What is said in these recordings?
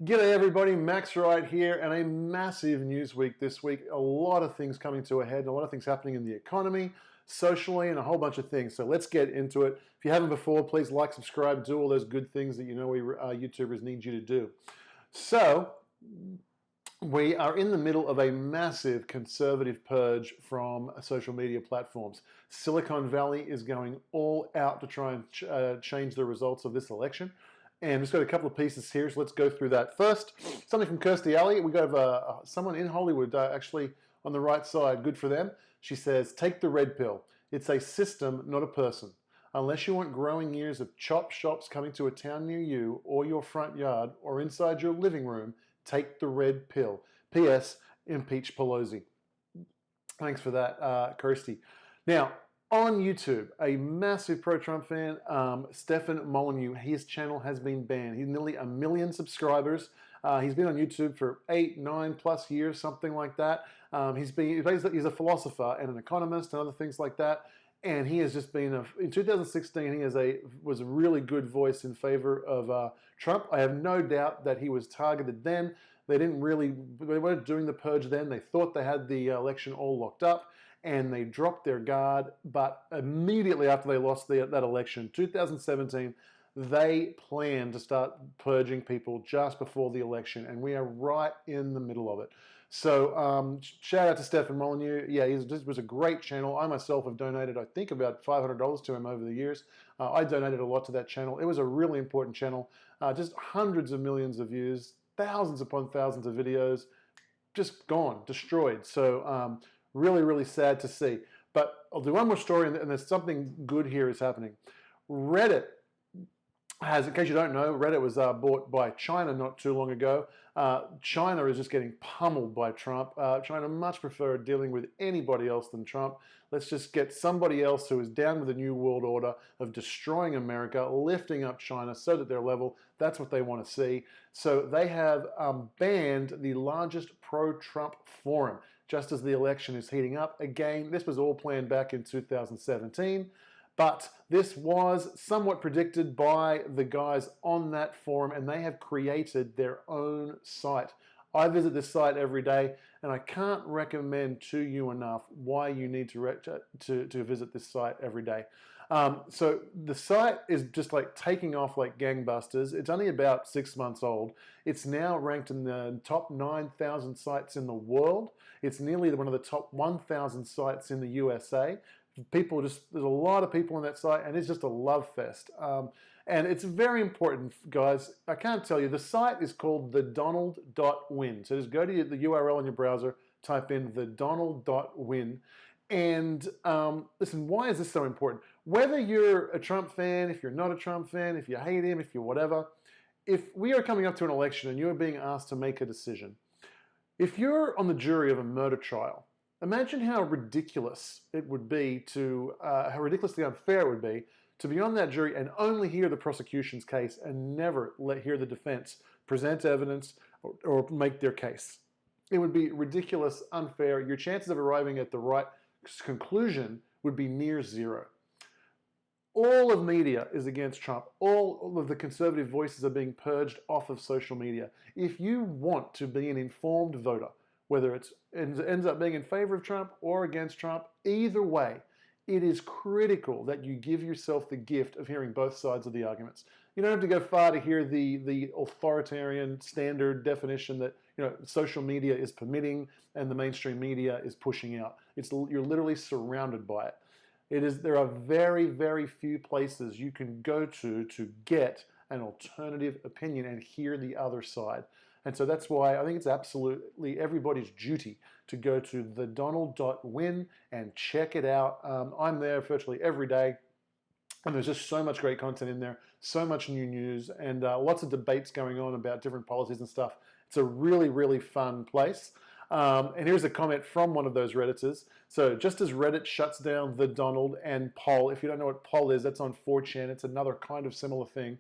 G'day everybody, Max right here, and a massive news week this week. A lot of things coming to a head, and a lot of things happening in the economy, socially, and a whole bunch of things. So let's get into it. If you haven't before, please like, subscribe, do all those good things that you know we YouTubers need you to do. So we are in the middle of a massive conservative purge from social media platforms. Silicon Valley is going all out to try and change the results of this election. And we've got a couple of pieces here, so let's go through that. First, something from Kirstie Alley. We got someone in Hollywood actually on the right side. Good for them. She says, take the red pill. It's a system, not a person. Unless you want growing years of chop shops coming to a town near you or your front yard or inside your living room, take the red pill. P.S. Impeach Pelosi. Thanks for that, Kirstie. Now, on YouTube, a massive pro-Trump fan, Stefan Molyneux, his channel has been banned. He's nearly 1 million subscribers. He's been on YouTube for 8, 9+ years, something like that. He's a philosopher and an economist and other things like that. And he has just been, in 2016, he was a really good voice in favor of Trump. I have no doubt that he was targeted then. They weren't doing the purge then. They thought they had the election all locked up, and they dropped their guard. But immediately after they lost that election, 2017, they planned to start purging people just before the election, and we are right in the middle of it. So shout out to Stefan Molyneux. Yeah, this was a great channel. I myself have donated, I think, about $500 to him over the years. I donated a lot to that channel. It was a really important channel. Just hundreds of millions of views, thousands upon thousands of videos, just gone, destroyed. So really, really sad to see. But I'll do one more story, and there's something good here is happening. Reddit has, in case you don't know, Reddit was bought by China not too long ago. China is just getting pummeled by Trump. China much prefer dealing with anybody else than Trump. Let's just get somebody else who is down with the New World Order of destroying America, lifting up China so that they're level. That's what they want to see. So they have banned the largest pro-Trump forum just as the election is heating up. Again, this was all planned back in 2017. But this was somewhat predicted by the guys on that forum, and they have created their own site. I visit this site every day, and I can't recommend to you enough why you need to visit this site every day. So the site is just like taking off like gangbusters. It's only about 6 months old. It's now ranked in the top 9,000 sites in the world. It's nearly one of the top 1,000 sites in the USA. There's a lot of people on that site, and it's just a love fest. And it's very important, guys. I can't tell you. The site is called Thedonald.win. So just go to the URL in your browser, type in Thedonald.win. And listen, why is this so important? Whether you're a Trump fan, if you're not a Trump fan, if you hate him, if you're whatever, if we are coming up to an election and you're being asked to make a decision, if you're on the jury of a murder trial, imagine how ridiculous it would be how ridiculously unfair it would be on that jury and only hear the prosecution's case and never hear the defense present evidence or make their case. It would be ridiculous, unfair. Your chances of arriving at the right conclusion would be near zero. All of media is against Trump. All of the conservative voices are being purged off of social media. If you want to be an informed voter, whether it ends up being in favor of Trump or against Trump, either way, it is critical that you give yourself the gift of hearing both sides of the arguments. You don't have to go far to hear the authoritarian standard definition that social media is permitting and the mainstream media is pushing out. You're literally surrounded by it. There are very, very few places you can go to get an alternative opinion and hear the other side. And so that's why I think it's absolutely everybody's duty to go to Thedonald.win and check it out. I'm there virtually every day, and there's just so much great content in there, so much new news, and lots of debates going on about different policies and stuff. It's a really, really fun place. And here's a comment from one of those Redditors. So just as Reddit shuts down the Donald and Poll, if you don't know what Poll is, that's on 4chan. It's another kind of similar thing.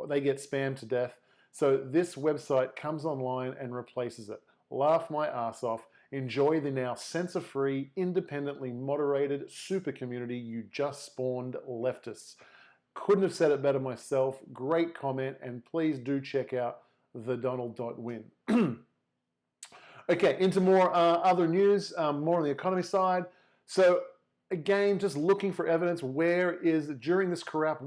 They get spammed to death. So this website comes online and replaces it. Laugh my ass off. Enjoy the now censor-free, independently moderated super community you just spawned, leftists. Couldn't have said it better myself. Great comment, and please do check out Thedonald.win. Okay, into more other news, more on the economy side. So again, just looking for evidence. Where is during this crash,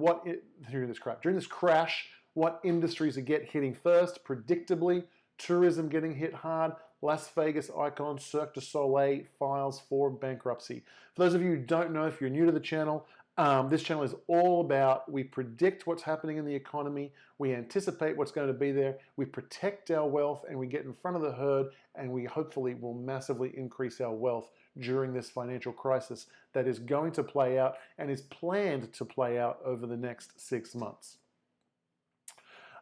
what industries are hitting first? Predictably, tourism getting hit hard. Las Vegas icon Cirque du Soleil files for bankruptcy. For those of you who don't know, if you're new to the channel, this channel is all about, we predict what's happening in the economy, we anticipate what's going to be there, we protect our wealth, and we get in front of the herd, and we hopefully will massively increase our wealth during this financial crisis that is going to play out and is planned to play out over the next 6 months.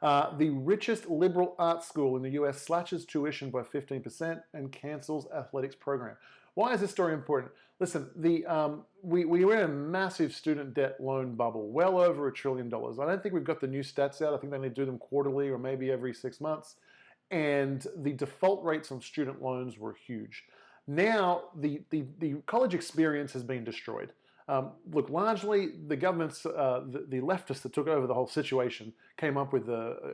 The richest liberal arts school in the US slashes tuition by 15% and cancels athletics program. Why is this story important? Listen, we were in a massive student debt loan bubble, well over $1 trillion. I don't think we've got the new stats out. I think they only do them quarterly or maybe every 6 months. And the default rates on student loans were huge. Now, the college experience has been destroyed. Look, largely the governments, the leftists that took over the whole situation came up with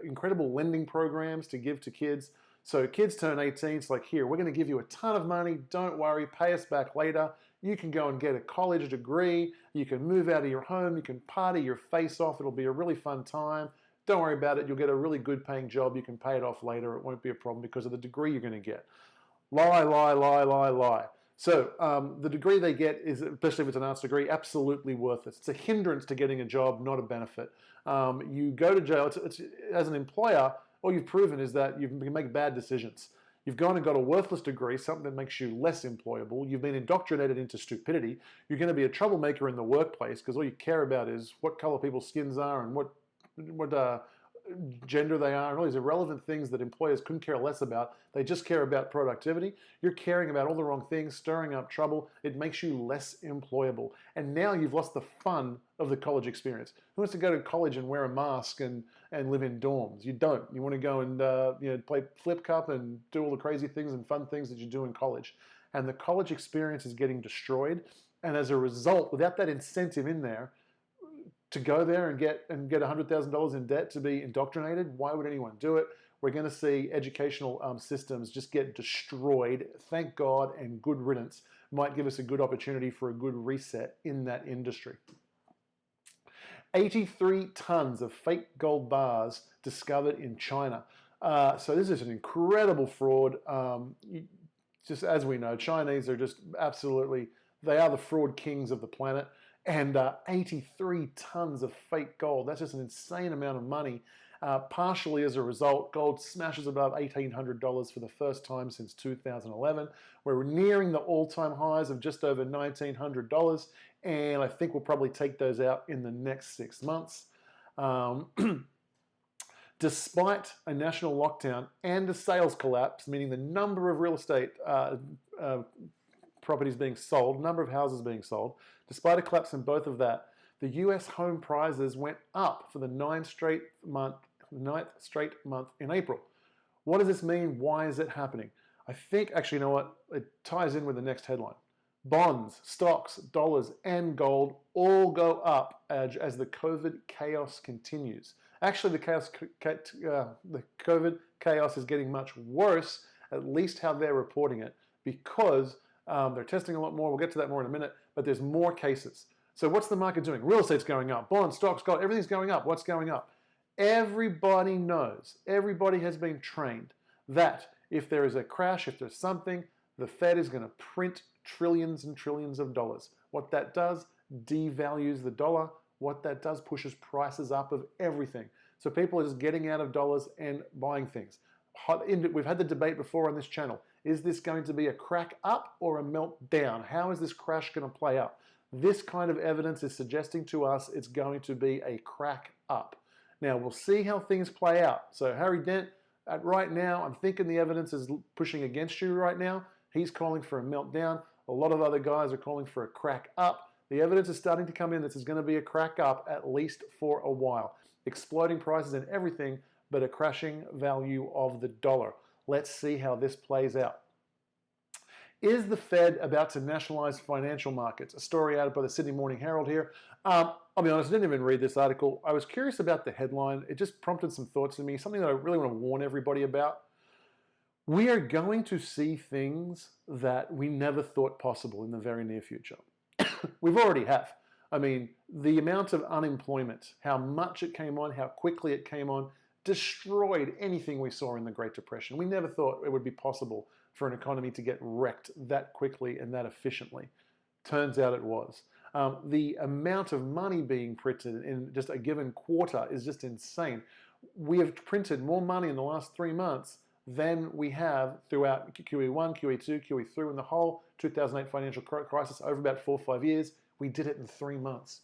incredible lending programs to give to kids. So kids turn 18, it's like, here, we're going to give you a ton of money, don't worry, pay us back later. You can go and get a college degree, you can move out of your home, you can party your face off, it'll be a really fun time. Don't worry about it, you'll get a really good paying job, you can pay it off later, it won't be a problem because of the degree you're going to get. Lie, lie, lie, lie, lie. So the degree they get is, especially if it's an arts degree, absolutely worthless. It's a hindrance to getting a job, not a benefit. You go to jail, as an employer, all you've proven is that you can make bad decisions. You've gone and got a worthless degree, something that makes you less employable. You've been indoctrinated into stupidity. You're going to be a troublemaker in the workplace because all you care about is what color people's skins are and what gender they are, and all these irrelevant things that employers couldn't care less about. They just care about productivity. You're caring about all the wrong things, stirring up trouble. It makes you less employable. And now you've lost the fun of the college experience. Who wants to go to college and wear a mask and live in dorms? You don't. You want to go and play flip cup and do all the crazy things and fun things that you do in college. And the college experience is getting destroyed. And as a result, without that incentive in there, to go there and get $100,000 in debt to be indoctrinated, why would anyone do it? We're going to see educational systems just get destroyed. Thank God, and good riddance might give us a good opportunity for a good reset in that industry. 83 tons of fake gold bars discovered in China. So this is an incredible fraud. Just as we know, Chinese are just absolutely, they are the fraud kings of the planet. And 83 tons of fake gold. That's just an insane amount of money. Partially as a result, gold smashes above $1,800 for the first time since 2011. We're nearing the all-time highs of just over $1,900, and I think we'll probably take those out in the next 6 months. Despite a national lockdown and a sales collapse, meaning the number of real estate properties being sold, number of houses being sold, despite a collapse in both of that, the US home prices went up for the ninth straight month in April. What does this mean? Why is it happening? I think, actually, you know what? It ties in with the next headline. Bonds, stocks, dollars, and gold all go up as the COVID chaos continues. Actually, the COVID chaos is getting much worse, at least how they're reporting it, because they're testing a lot more. We'll get to that more in a minute, but there's more cases. So what's the market doing? Real estate's going up. Bonds, stocks, gold, everything's going up. What's going up? Everybody knows, everybody has been trained that if there is a crash, if there's something, the Fed is going to print trillions and trillions of dollars. What that does, devalues the dollar. What that does, pushes prices up of everything. So people are just getting out of dollars and buying things. We've had the debate before on this channel. Is this going to be a crack up or a meltdown? How is this crash going to play out? This kind of evidence is suggesting to us it's going to be a crack up. Now, we'll see how things play out. So Harry Dent, right now, I'm thinking the evidence is pushing against you right now. He's calling for a meltdown. A lot of other guys are calling for a crack up. The evidence is starting to come in that this is going to be a crack up at least for a while. Exploding prices and everything, but a crashing value of the dollar. Let's see how this plays out. Is the Fed about to nationalize financial markets? A story out by the Sydney Morning Herald here. I'll be honest, I didn't even read this article. I was curious about the headline. It just prompted some thoughts in me, something that I really want to warn everybody about. We are going to see things that we never thought possible in the very near future. We've already have. I mean, the amount of unemployment, how much it came on, how quickly it came on, destroyed anything we saw in the Great Depression. We never thought it would be possible for an economy to get wrecked that quickly and that efficiently. Turns out it was. The amount of money being printed in just a given quarter is just insane. We have printed more money in the last 3 months than we have throughout QE1, QE2, QE3, and the whole 2008 financial crisis over about 4 or 5 years. We did it in 3 months.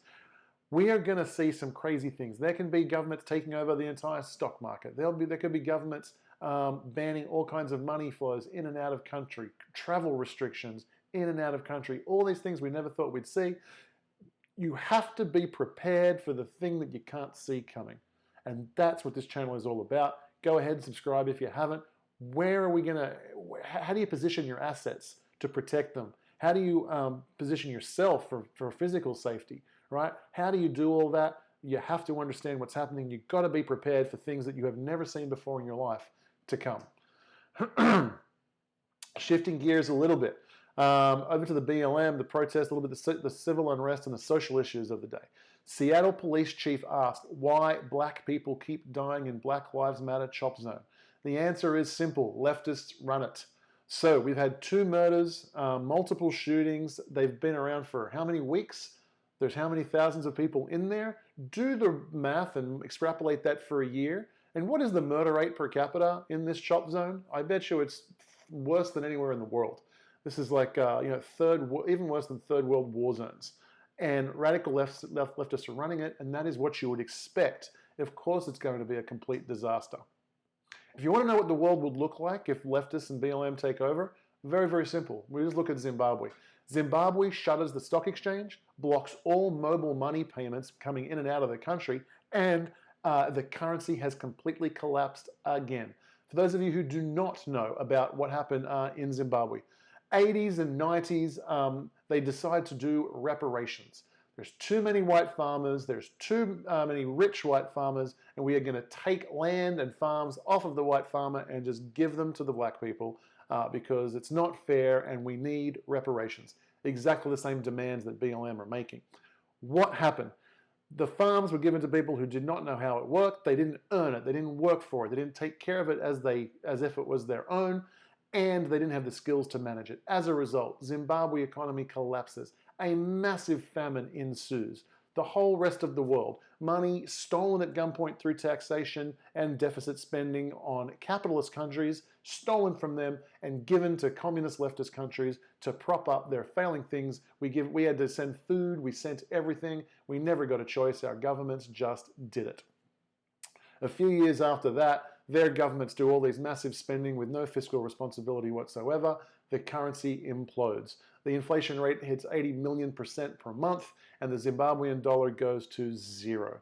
We are going to see some crazy things. There can be governments taking over the entire stock market. There could be governments banning all kinds of money flows in and out of country, travel restrictions in and out of country, all these things we never thought we'd see. You have to be prepared for the thing that you can't see coming. And that's what this channel is all about. Go ahead and subscribe if you haven't. How do you position your assets to protect them? How do you position yourself for physical safety, right? How do you do all that? You have to understand what's happening. You've got to be prepared for things that you have never seen before in your life to come. Shifting gears a little bit, over to the BLM, the protest, a little bit the civil unrest and the social issues of the day. Seattle police chief asked why black people keep dying in Black Lives Matter chop zone. The answer is simple: leftists run it. So we've had 2 murders, multiple shootings. They've been around for how many weeks? There's how many thousands of people in there? Do the math and extrapolate that for a year. And what is the murder rate per capita in this chop zone? I bet you it's worse than anywhere in the world. This is like, even worse than third world war zones. And radical leftists are running it, and that is what you would expect. Of course, it's going to be a complete disaster. If you want to know what the world would look like if leftists and BLM take over, very, very simple. We just look at Zimbabwe. Zimbabwe shutters the stock exchange, blocks all mobile money payments coming in and out of the country, and the currency has completely collapsed again. For those of you who do not know about what happened in Zimbabwe, 80s and 90s, they decide to do reparations. There's too many white farmers, there's too many rich white farmers, and we are going to take land and farms off of the white farmer and just give them to the black people because it's not fair and we need reparations. Exactly the same demands that BLM are making. What happened? The farms were given to people who did not know how it worked. They didn't earn it. They didn't work for it. They didn't take care of it as if it was their own, and they didn't have the skills to manage it. As a result, Zimbabwe economy collapses. A massive famine ensues. The whole rest of the world, money stolen at gunpoint through taxation and deficit spending on capitalist countries, stolen from them and given to communist leftist countries to prop up their failing things. We had to send food, we sent everything. We never got a choice. Our governments just did it. A few years after that, their governments do all these massive spending with no fiscal responsibility whatsoever. The currency implodes. The inflation rate hits 80 million% per month, and the Zimbabwean dollar goes to zero.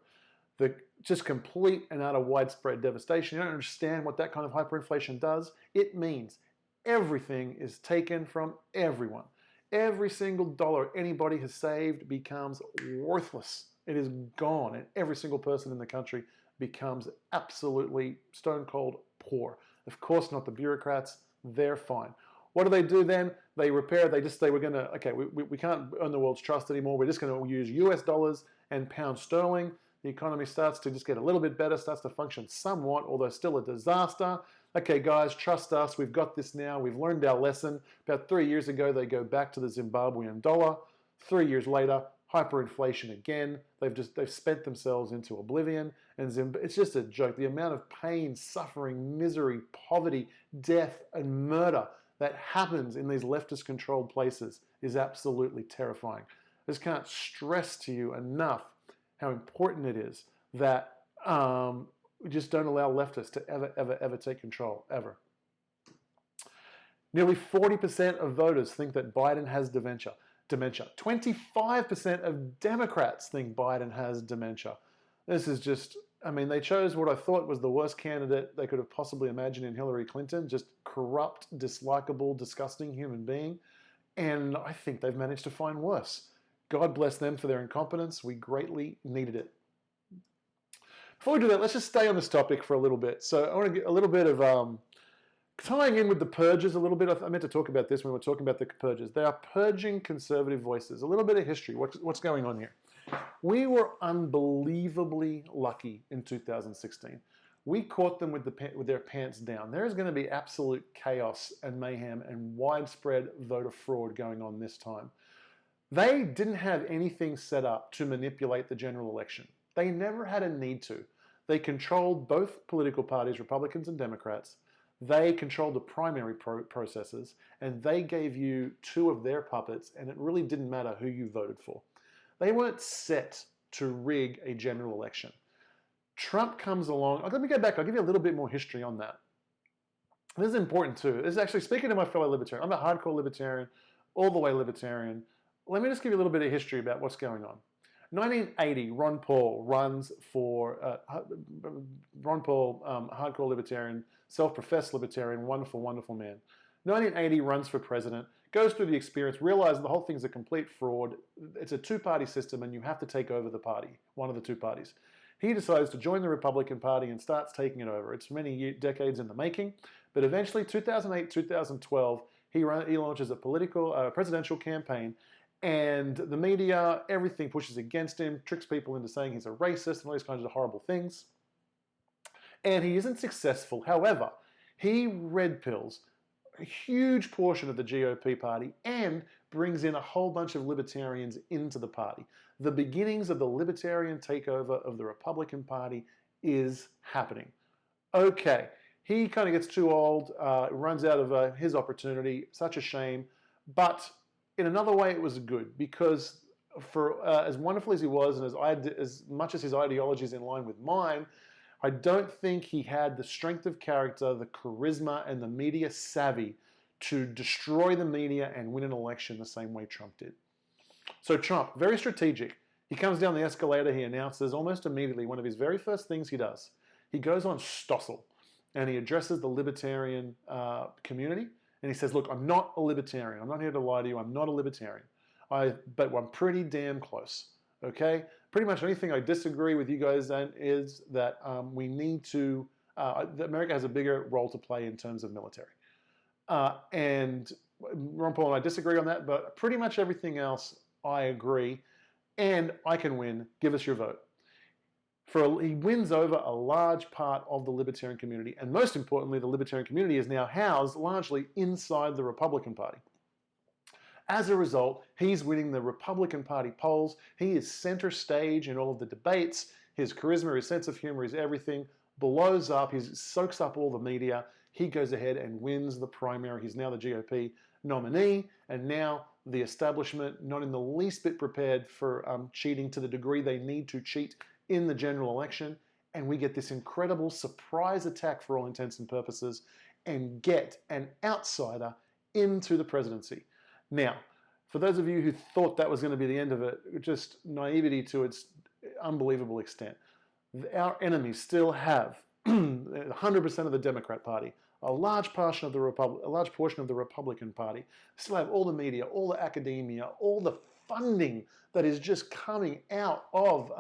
Just complete and utter widespread devastation. You don't understand what that kind of hyperinflation does. It means everything is taken from everyone. Every single dollar anybody has saved becomes worthless. It is gone, and every single person in the country becomes absolutely stone cold poor. Of course not the bureaucrats, they're fine. What do they do then? They repair, they were going to, okay, we can't earn the world's trust anymore. We're just going to use US dollars and pound sterling. The economy starts to just get a little bit better, starts to function somewhat, although still a disaster. Okay, guys, trust us. We've got this now. We've learned our lesson. About 3 years ago, they go back to the Zimbabwean dollar. 3 years later, hyperinflation again. They've spent themselves into oblivion, and it's just a joke. The amount of pain, suffering, misery, poverty, death, and murder that happens in these leftist-controlled places is absolutely terrifying. I just can't stress to you enough how important it is that we just don't allow leftists to ever take control, ever. Nearly 40% of voters think that Biden has dementia. 25% of Democrats think Biden has dementia. This is just, I mean, they chose what I thought was the worst candidate they could have possibly imagined in Hillary Clinton, just corrupt, dislikable, disgusting human being. And I think they've managed to find worse. God bless them for their incompetence. We greatly needed it. Before we do that, let's just stay on this topic for a little bit. So I want to get a little bit of tying in with the purges a little bit. I meant to talk about this when we were talking about the purges. They are purging conservative voices. A little bit of history. What's going on here? We were unbelievably lucky in 2016. We caught them with their pants down. There is going to be absolute chaos and mayhem and widespread voter fraud going on this time. They didn't have anything set up to manipulate the general election. They never had a need to. They controlled both political parties, Republicans and Democrats. They controlled the primary processes, and they gave you two of their puppets, and it really didn't matter who you voted for. They weren't set to rig a general election. Trump comes along. Let me go back. I'll give you a little bit more history on that. This is important too. This is actually speaking to my fellow libertarian. I'm a hardcore libertarian, all the way libertarian. Let me just give you a little bit of history about what's going on. 1980, Ron Paul runs for, hardcore libertarian, self-professed libertarian, wonderful, wonderful man. 1980, runs for president, goes through the experience, realizes the whole thing's a complete fraud. It's a two-party system and you have to take over the party, one of the two parties. He decides to join the Republican Party and starts taking it over. It's many decades in the making, but eventually 2008, 2012, he launches a presidential campaign, and the media, everything pushes against him, tricks people into saying he's a racist and all these kinds of horrible things. And he isn't successful. However, he red pills a huge portion of the GOP party and brings in a whole bunch of libertarians into the party. The beginnings of the libertarian takeover of the Republican Party is happening. Okay, he kind of gets too old, runs out of his opportunity, such a shame, but in another way, it was good because for as wonderful as he was and as much as his ideology is in line with mine, I don't think he had the strength of character, the charisma, and the media savvy to destroy the media and win an election the same way Trump did. So Trump, very strategic. He comes down the escalator, he announces almost immediately, one of his very first things he does, he goes on Stossel and he addresses the libertarian community. And he says, look, I'm not a libertarian. I'm not here to lie to you. I'm not a libertarian. But I'm pretty damn close, okay? Pretty much anything I disagree with you guys on is that we need to, that America has a bigger role to play in terms of military. And Ron Paul and I disagree on that, but pretty much everything else I agree, and I can win. Give us your vote. He wins over a large part of the libertarian community, and most importantly, the libertarian community is now housed largely inside the Republican Party. As a result, he's winning the Republican Party polls. He is center stage in all of the debates. His charisma, his sense of humor, his everything blows up. He soaks up all the media. He goes ahead and wins the primary. He's now the GOP nominee, and now the establishment, not in the least bit prepared for cheating to the degree they need to cheat in the general election, and we get this incredible surprise attack for all intents and purposes and get an outsider into the presidency. Now, for those of you who thought that was going to be the end of it, just naivety to its unbelievable extent, our enemies still have 100% of the Democrat Party, a large portion of the Republican Party, still have all the media, all the academia, all the funding that is just coming out of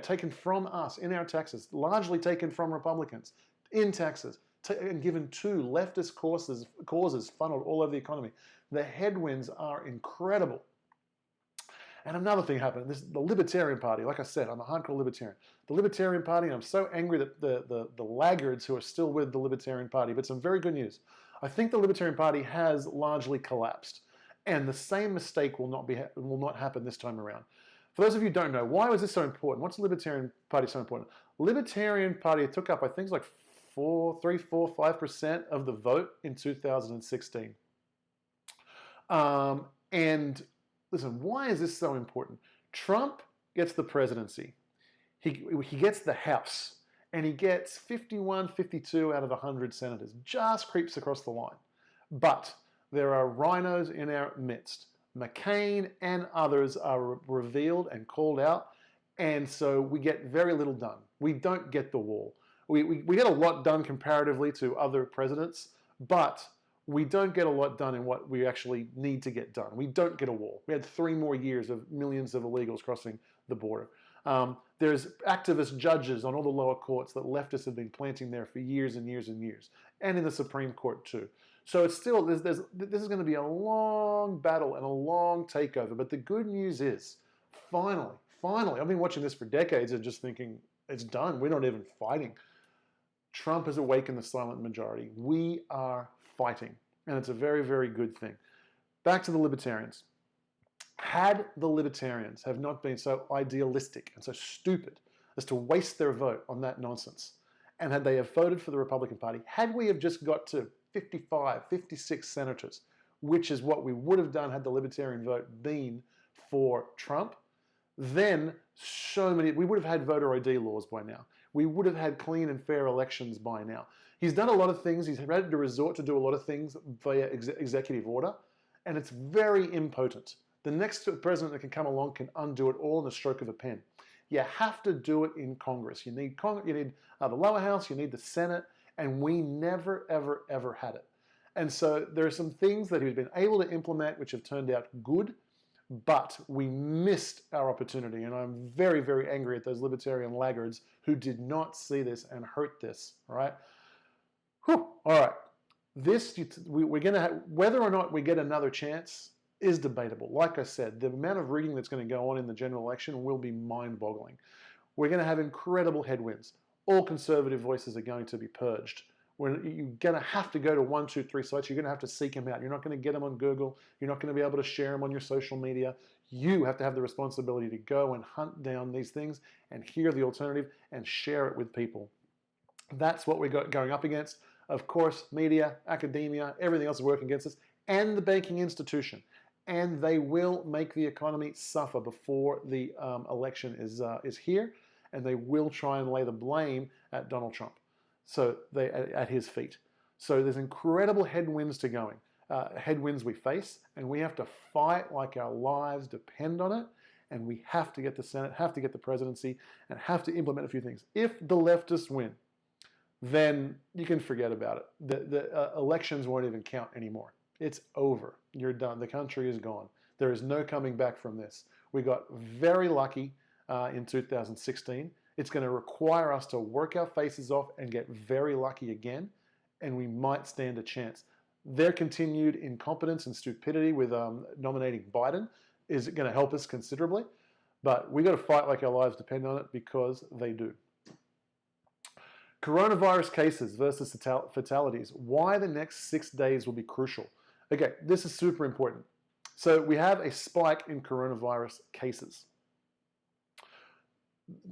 taken from us in our taxes, largely taken from Republicans in taxes, and given to leftist causes funneled all over the economy. The headwinds are incredible. And another thing happened. The Libertarian Party, like I said, I'm a hardcore Libertarian. The Libertarian Party, and I'm so angry that the laggards who are still with the Libertarian Party, but some very good news. I think the Libertarian Party has largely collapsed. And the same mistake will not happen this time around. For those of you who don't know, why was this so important? What's the Libertarian Party so important? Libertarian Party took up, I think, like 5% of the vote in 2016. And listen, why is this so important? Trump gets the presidency. He gets the House, and he gets 51, 52 out of 100 senators. Just creeps across the line. But there are rhinos in our midst. McCain and others are revealed and called out, and so we get very little done. We don't get the wall. We get a lot done comparatively to other presidents, but we don't get a lot done in what we actually need to get done. We don't get a wall. We had 3 more years of millions of illegals crossing the border. There's activist judges on all the lower courts that leftists have been planting there for years and years and years, and in the Supreme Court too. So it's still, this is going to be a long battle and a long takeover. But the good news is, finally, I've been watching this for decades and just thinking, it's done. We're not even fighting. Trump has awakened the silent majority. We are fighting, and it's a very, very good thing. Back to the libertarians. Had the libertarians have not been so idealistic and so stupid as to waste their vote on that nonsense, and had they have voted for the Republican Party, had we have just got to 55, 56 senators, which is what we would have done had the libertarian vote been for Trump, then we would have had voter ID laws by now. We would have had clean and fair elections by now. He's done a lot of things. He's had to resort to do a lot of things via executive order, and it's very impotent. The next president that can come along can undo it all in the stroke of a pen. You have to do it in Congress. You need the lower house, you need the Senate, and we never, ever, ever had it. And so there are some things that he's been able to implement which have turned out good, but we missed our opportunity. And I'm very, very angry at those libertarian laggards who did not see this and hurt this, all right? Whew. All right. We're going to have, whether or not we get another chance is debatable. Like I said, the amount of rigging that's going to go on in the general election will be mind-boggling. We're going to have incredible headwinds. All conservative voices are going to be purged. You're going to have to go to 1, 2, 3 sites. You're going to have to seek them out. You're not going to get them on Google. You're not going to be able to share them on your social media. You have to have the responsibility to go and hunt down these things and hear the alternative and share it with people. That's what we're going up against. Of course, media, academia, everything else is working against us, and the banking institution. And they will make the economy suffer before the election is here, and they will try and lay the blame at Donald Trump, at his feet. So there's incredible headwinds headwinds we face, and we have to fight like our lives depend on it, and we have to get the Senate, have to get the presidency, and have to implement a few things. If the leftists win, then you can forget about it. The elections won't even count anymore. It's over. You're done. The country is gone. There is no coming back from this. We got very lucky in 2016. It's going to require us to work our faces off and get very lucky again, and we might stand a chance. Their continued incompetence and stupidity with nominating Biden is going to help us considerably, but we got to fight like our lives depend on it, because they do. Coronavirus cases versus fatalities. Why the next 6 days will be crucial. Okay, this is super important. So we have a spike in coronavirus cases.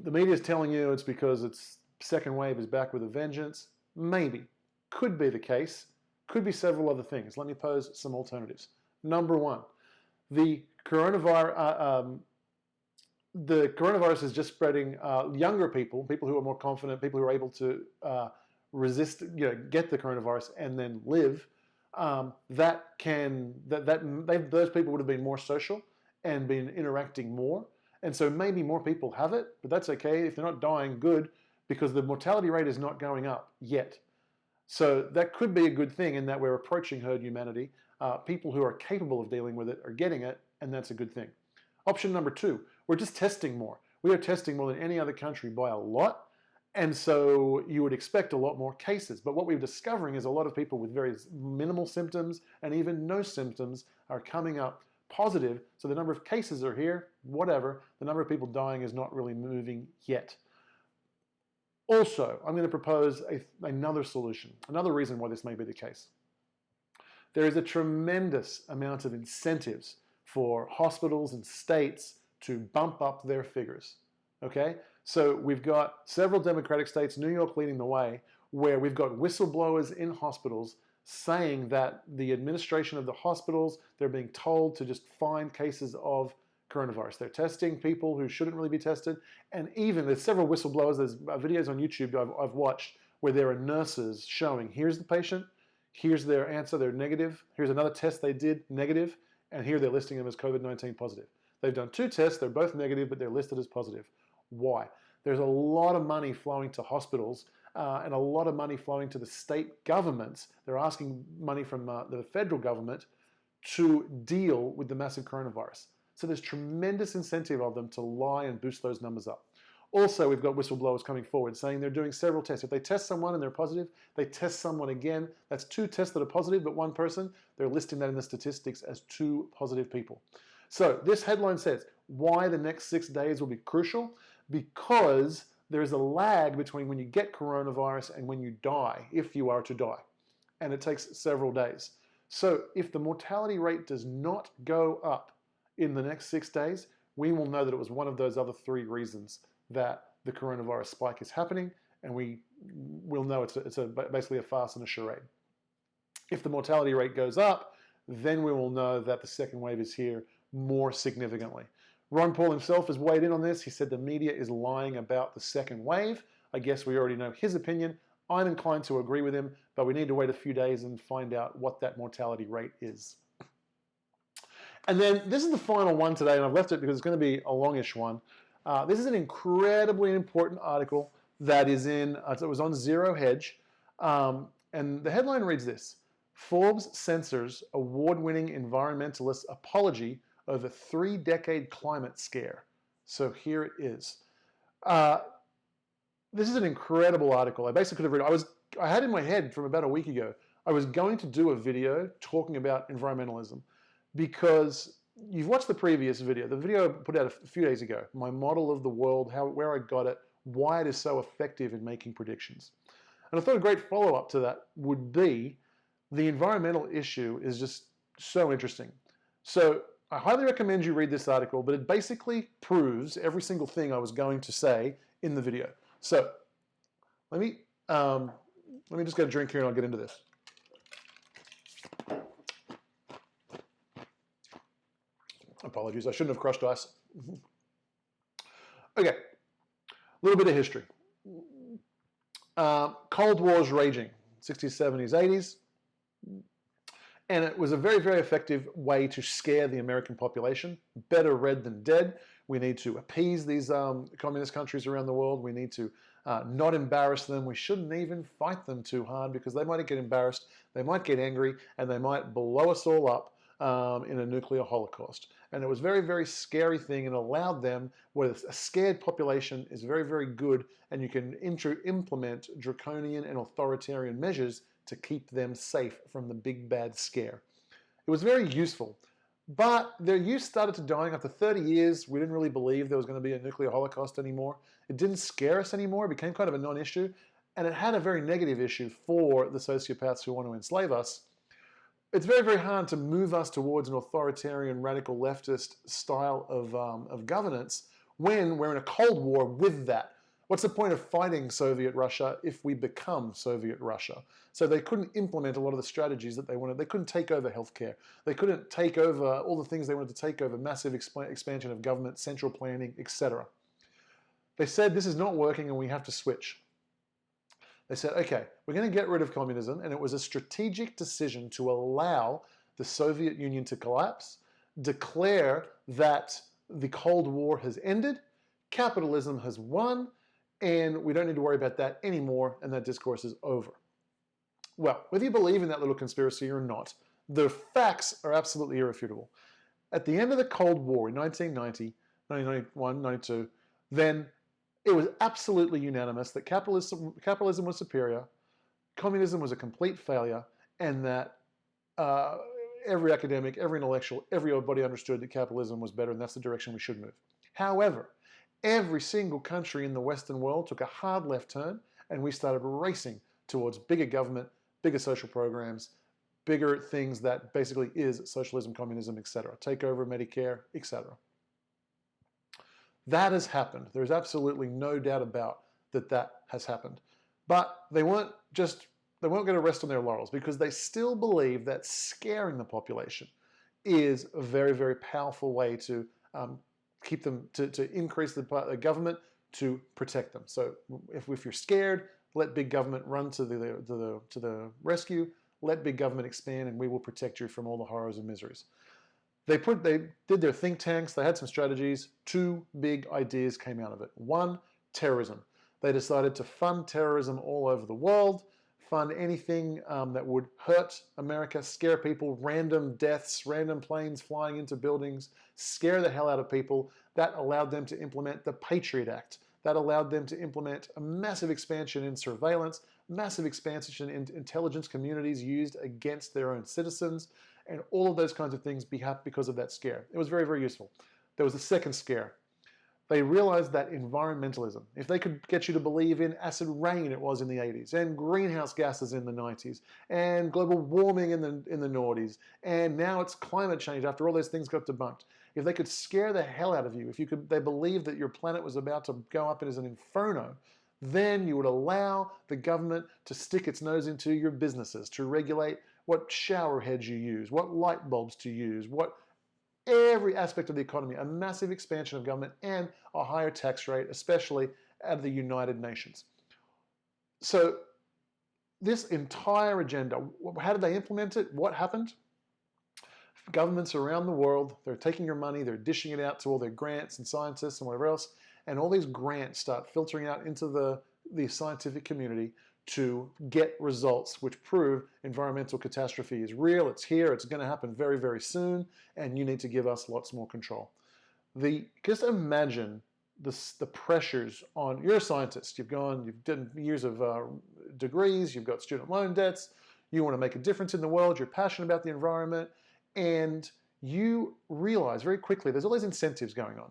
The media is telling you it's because its second wave is back with a vengeance. Maybe. Could be the case. Could be several other things. Let me pose some alternatives. Number one, the coronavirus is just spreading younger people who are more confident, people who are able to resist, get the coronavirus and then live. Those people would have been more social and been interacting more. And so maybe more people have it, but that's okay. If they're not dying, good, because the mortality rate is not going up yet. So that could be a good thing in that we're approaching herd humanity. People who are capable of dealing with it are getting it, and that's a good thing. Option number two, we're just testing more. We are testing more than any other country by a lot, and so you would expect a lot more cases. But what we're discovering is a lot of people with very minimal symptoms and even no symptoms are coming up positive. So the number of cases are here, whatever. The number of people dying is not really moving yet. Also, I'm going to propose another solution, another reason why this may be the case. There is a tremendous amount of incentives for hospitals and states to bump up their figures, okay? So we've got several Democratic states, New York leading the way, where we've got whistleblowers in hospitals saying that the administration of the hospitals, they're being told to just find cases of coronavirus. They're testing people who shouldn't really be tested. And even there's several whistleblowers, there's videos on YouTube I've watched where there are nurses showing, here's the patient, here's their answer, they're negative, here's another test they did, negative, and here they're listing them as COVID-19 positive. They've done 2 tests, they're both negative, but they're listed as positive. Why? There's a lot of money flowing to hospitals and a lot of money flowing to the state governments. They're asking money from the federal government to deal with the massive coronavirus. So there's tremendous incentive of them to lie and boost those numbers up. Also, we've got whistleblowers coming forward saying they're doing several tests. If they test someone and they're positive, they test someone again. That's 2 tests that are positive, but 1 person, they're listing that in the statistics as 2 positive people. So this headline says, why the next 6 days will be crucial? Because there is a lag between when you get coronavirus and when you die, if you are to die. And it takes several days. So if the mortality rate does not go up in the next 6 days, we will know that it was one of those other 3 reasons that the coronavirus spike is happening, and we will know it's basically a farce and a charade. If the mortality rate goes up, then we will know that the second wave is here more significantly. Ron Paul himself has weighed in on this. He said the media is lying about the second wave. I guess we already know his opinion. I'm inclined to agree with him, but we need to wait a few days and find out what that mortality rate is. And then this is the final one today, and I've left it because it's going to be a longish one. This is an incredibly important article that is in, it was on Zero Hedge, and the headline reads this: Forbes censors award-winning environmentalist apology over 3-decade climate scare. So here it is. This is an incredible article. I basically could have read it. I had in my head from about a week ago, I was going to do a video talking about environmentalism, because you've watched the previous video. The video I put out a few days ago, my model of the world, where I got it, why it is so effective in making predictions. And I thought a great follow-up to that would be the environmental issue is just so interesting. So I highly recommend you read this article, but it basically proves every single thing I was going to say in the video. So let me just get a drink here and I'll get into this. Apologies, I shouldn't have crushed ice. Okay, a little bit of history. Cold War's raging, 60s, 70s, 80s. And it was a very, very effective way to scare the American population. Better red than dead. We need to appease these communist countries around the world. We need to not embarrass them. We shouldn't even fight them too hard because they might get embarrassed, they might get angry, and they might blow us all up in a nuclear holocaust. And it was a very, very scary thing, and allowed them, where a scared population is very, very good, and you can implement draconian and authoritarian measures to keep them safe from the big bad scare. It was very useful, but their use started to dying after 30 years. We didn't really believe there was going to be a nuclear holocaust anymore. It didn't scare us anymore. It became kind of a non-issue, and it had a very negative issue for the sociopaths who want to enslave us. It's very, very hard to move us towards an authoritarian, radical leftist style of governance when we're in a Cold War with that. What's the point of fighting Soviet Russia if we become Soviet Russia? So they couldn't implement a lot of the strategies that they wanted. They couldn't take over healthcare. They couldn't take over all the things they wanted to take over, massive expansion of government, central planning, etc. They said this is not working and we have to switch. They said, okay, we're going to get rid of communism, and it was a strategic decision to allow the Soviet Union to collapse, declare that the Cold War has ended, capitalism has won, and we don't need to worry about that anymore, and that discourse is over. Well, whether you believe in that little conspiracy or not, the facts are absolutely irrefutable. At the end of the Cold War in 1990, 1991, 92, then it was absolutely unanimous that capitalism was superior, communism was a complete failure, and that every academic, every intellectual, everybody understood that capitalism was better, and that's the direction we should move. However, every single country in the Western world took a hard left turn, and we started racing towards bigger government, bigger social programs, bigger things that basically is socialism, communism, etc. Takeover, Medicare, etc. That has happened. There's absolutely no doubt about that has happened. But they weren't going to rest on their laurels, because they still believe that scaring the population is a very, very powerful way to keep them, to increase the government, to protect them. So if you're scared, let big government run to the rescue, let big government expand, and we will protect you from all the horrors and miseries. They did their think tanks, they had some strategies. 2 big ideas came out of it. 1, terrorism. They decided to fund terrorism all over the world, fund anything that would hurt America, scare people, random deaths, random planes flying into buildings, scare the hell out of people. That allowed them to implement the Patriot Act. That allowed them to implement a massive expansion in surveillance, massive expansion in intelligence communities used against their own citizens, and all of those kinds of things because of that scare. It was very, very useful. There was a second scare. They realized that environmentalism, if they could get you to believe in acid rain, it was in the 80s, and greenhouse gases in the 90s, and global warming in the noughties, and now it's climate change after all those things got debunked. If they could scare the hell out of you, they believed that your planet was about to go up as an inferno, then you would allow the government to stick its nose into your businesses, to regulate what shower heads you use, what light bulbs to use, every aspect of the economy, a massive expansion of government and a higher tax rate, especially at the United Nations. So this entire agenda, how did they implement it? What happened? Governments around the world, they're taking your money, they're dishing it out to all their grants and scientists and whatever else, and all these grants start filtering out into the scientific community to get results which prove environmental catastrophe is real, it's here, it's going to happen very, very soon, and you need to give us lots more control. Just imagine the pressures on, you're a scientist, you've done years of degrees, you've got student loan debts, you want to make a difference in the world, you're passionate about the environment, and you realize very quickly there's all these incentives going on.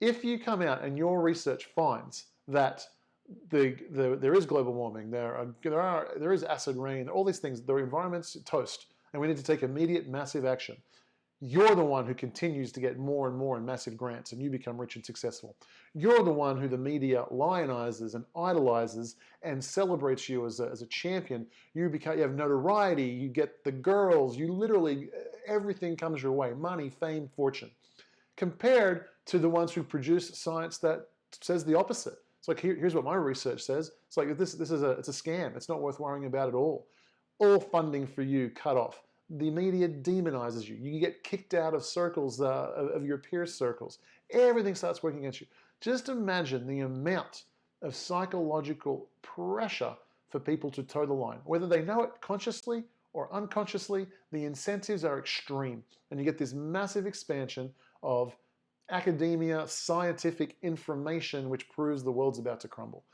If you come out and your research finds that there is global warming, there is acid rain, all these things, the environment's toast, and we need to take immediate massive action. You're the one who continues to get more and more in massive grants, and you become rich and successful. You're the one who the media lionizes and idolizes and celebrates you as a champion. You have notoriety, you get the girls, you literally, everything comes your way, money, fame, fortune. Compared to the ones who produce science that says the opposite. It's like, here's what my research says. It's like, it's a scam. It's not worth worrying about at all. All funding for you cut off. The media demonizes you. You get kicked out of circles, of your peer circles. Everything starts working against you. Just imagine the amount of psychological pressure for people to toe the line. Whether they know it consciously or unconsciously, the incentives are extreme. And you get this massive expansion of academia, scientific information, which proves the world's about to crumble.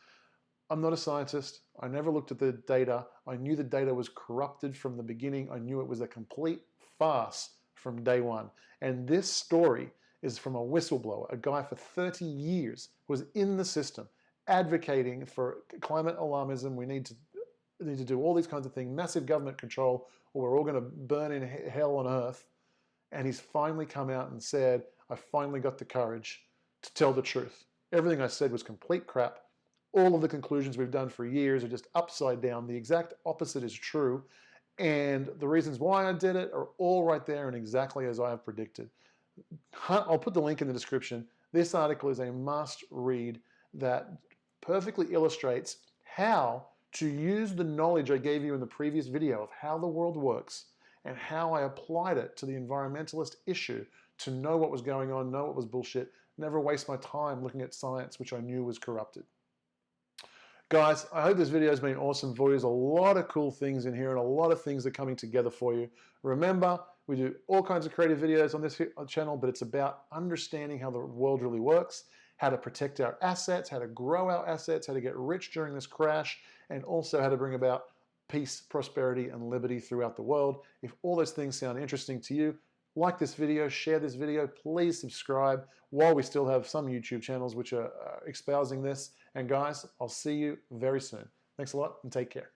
I'm not a scientist. I never looked at the data. I knew the data was corrupted from the beginning. I knew it was a complete farce from day one. And this story is from a whistleblower, a guy for 30 years was in the system advocating for climate alarmism. We need to do all these kinds of things, massive government control, or we're all going to burn in hell on earth. And he's finally come out and said, I finally got the courage to tell the truth. Everything I said was complete crap. All of the conclusions we've done for years are just upside down. The exact opposite is true. And the reasons why I did it are all right there and exactly as I have predicted. I'll put the link in the description. This article is a must read that perfectly illustrates how to use the knowledge I gave you in the previous video of how the world works and how I applied it to the environmentalist issue to know what was going on, know what was bullshit, never waste my time looking at science which I knew was corrupted. Guys, I hope this video has been awesome for you. There's a lot of cool things in here and a lot of things are coming together for you. Remember, we do all kinds of creative videos on this channel, but it's about understanding how the world really works, how to protect our assets, how to grow our assets, how to get rich during this crash, and also how to bring about peace, prosperity, and liberty throughout the world. If all those things sound interesting to you, like this video, share this video, please subscribe while we still have some YouTube channels which are espousing this. And guys, I'll see you very soon. Thanks a lot and take care.